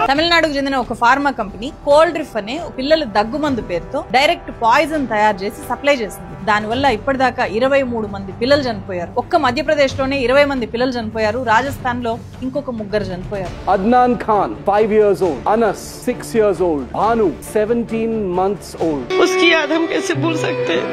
తమిళనాడుకు చెందిన ఒక ఫార్మా కంపెనీ కోల్డ్ డ్రిఫ్ అనే పిల్లల దగ్గుమందు పేరుతో డైరెక్ట్ పాయిజన్ తయారు చేసి సప్లై చేసింది. దానివల్ల ఇప్పటిదాకా 23 మంది పిల్లలు చనిపోయారు. ఒక్క మధ్యప్రదేశ్ లోనే 20 మంది పిల్లలు చనిపోయారు. రాజస్థాన్ లో ఇంకొక 3 చనిపోయారు. Adnan Khan 5 years old, Anas 6 years old, Bhanu 17 months old. उसकी याद हम कैसे भूल सकते हैं?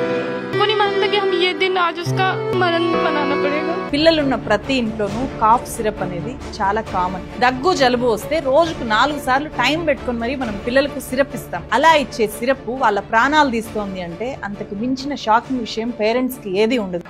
वो नहीं मानता कि हम ये दिन आज उसका मरण मनाना पड़ेगा. పిల్లలున్న ప్రతి ఇంట్లోనూ కాఫ్ సిరప్ అనేది చాలా కామన్. దగ్గు జలుబు వస్తే రోజుకు 4 సార్లు టైం పెట్టుకుని మరి మనం పిల్లలకు సిరప్ ఇస్తాం. అలా ఇచ్చే సిరప్ వాళ్ళ ప్రాణాలు తీస్తోంది అంటే అంతకు మించిన షాకింగ్ విషయం పేరెంట్స్ కి ఏది ఉండదు.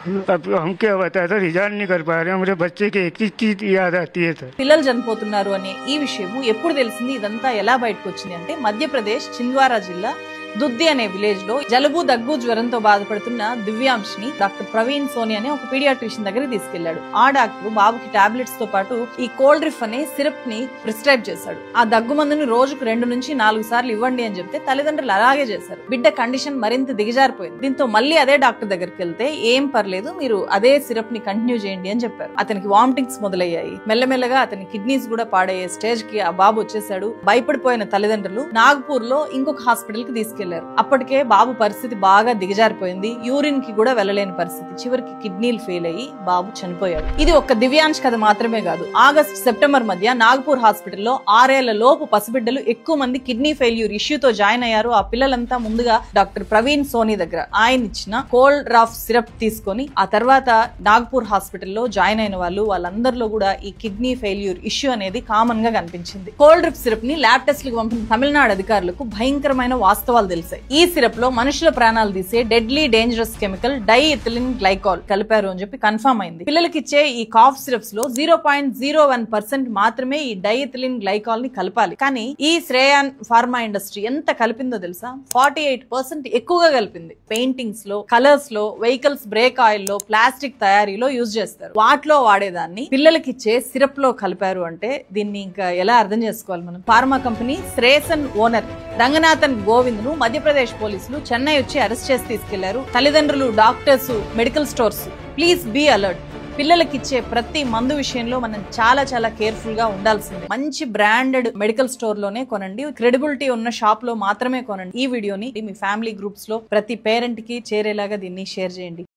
పిల్లలు చనిపోతున్నారు అనే ఈ విషయం ఎప్పుడు తెలిసింది, ఇదంతా ఎలా బయటకు వచ్చింది అంటే మధ్యప్రదేశ్ చింద్వారా జిల్లా దుద్ది అనే విలేజ్ లో జలుబు దగ్గు జ్వరంతో బాధపడుతున్న దివ్యాంశిని డాక్టర్ ప్రవీణ్ సోని అనే ఒక పీడియాట్రిషియన్ దగ్గరికి తీసుకెళ్లాడు. ఆ డాక్టర్ బాబుకి టాబ్లెట్స్ తో పాటు ఈ కోల్డ్ డ్రిఫ్ అనే సిరప్ ని ప్రిస్క్రైబ్ చేశాడు. ఆ దగ్గు మందుని రోజుకు 2 నుంచి 4 సార్లు ఇవ్వండి అని చెప్తే తల్లిదండ్రులు అలాగే చేశారు. బిడ్డ కండిషన్ మరింత దిగజారిపోయింది. దీంతో మళ్ళీ అదే డాక్టర్ దగ్గరికి వెళ్తే ఏం పర్లేదు, మీరు అదే సిరప్ ని కంటిన్యూ చేయండి అని చెప్పారు. అతనికి వామిటింగ్స్ మొదలయ్యాయి. మెల్లమెల్లగా అతని కిడ్నీస్ కూడా పాడయ్యే స్టేజ్ కి ఆ బాబు వచ్చేసాడు. భయపడిపోయిన తల్లిదండ్రులు నాగ్పూర్ లో ఇంకొక హాస్పిటల్ కి తీసుకెళ్లారు. అప్పటికే బాబు పరిస్థితి బాగా దిగజారిపోయింది. యూరిన్ కి కూడా వెళ్ళలేని పరిస్థితి. చివరికి కిడ్నీలు ఫెయిల్ అయ్యి బాబు చనిపోయాడు. ఇది ఒక్క దివ్యాంశ్ కథ మాత్రమే కాదు. ఆగస్టు సెప్టెంబర్ మధ్య నాగపూర్ హాస్పిటల్లో 6 ఏళ్ల లోపు పసిబిడ్డలు ఎక్కువ మంది కిడ్నీ ఫెయిల్యూర్ ఇష్యూతో జాయిన్ అయ్యారు. ఆ పిల్లలంతా ముందుగా డాక్టర్ ప్రవీణ్ సోని దగ్గర ఆయన ఇచ్చిన కోల్డ్ డ్రాఫ్ సిరప్ తీసుకొని ఆ తర్వాత నాగపూర్ హాస్పిటల్లో జాయిన్ అయిన వాళ్ళందరిలో కూడా ఈ కిడ్నీ ఫెయిల్యూర్ ఇష్యూ అనేది కామన్ గా కనిపించింది. కోల్డ్ డ్రిప్ సిరప్ ని ల్యాబ్ టెస్ట్ లకు పంపిన తమిళనాడు అధికారులకు భయంకరమైన వాస్తవాలు తెలిసాయి. ఈ సిరప్ లో మనుషుల ప్రాణాలు తీసే deadly dangerous chemical diethylene glycol కలిపారు అని చెప్పి కన్ఫర్మ్ అయింది. పిల్లలకి ఇచ్చే ఈ కాఫ్ సిరప్స్ లో 0.01% మాత్రమే ఈ డైఇథిలిన్ గ్లైకాల్ ని కలపాలి. కానీ ఈ శ్రేయాన్ ఫార్మా ఇండస్ట్రీ ఎంత కలిపిందో తెలుసా? 48% ఎక్కువగా కలిపింది. పెయింటింగ్స్ లో, కలర్స్ లో, వెహికల్స్ బ్రేక్ ఆయిల్ లో, ప్లాస్టిక్ తయారీలో యూజ్ చేస్తారు. వాటిలో వాడేదాన్ని పిల్లలకి ఇచ్చే సిరప్ లో కలిపారు అంటే దీన్ని ఇంకా ఎలా అర్థం చేసుకోవాలి మనం? Pharma company Sresan owner Ranganathan Govind ను మధ్యప్రదేశ్ పోలీసులు చెన్నై వచ్చి అరెస్ట్ చేసి తీసుకెళ్లారు. తల్లిదండ్రులు, doctors, medical stores please be alert. పిల్లలకిచ్చే ప్రతి మందు విషయంలో మనం చాలా కేర్ఫుల్ గా ఉండాల్సిందే. మంచి బ్రాండెడ్ మెడికల్ స్టోర్ లోనే కొనండి. క్రెడిబిలిటీ ఉన్న షాప్ లో మాత్రమే కొనండి. ఈ వీడియోని మీ ఫ్యామిలీ గ్రూప్స్ లో ప్రతి పేరెంట్ కి చేరేలాగా దీన్ని షేర్ చేయండి.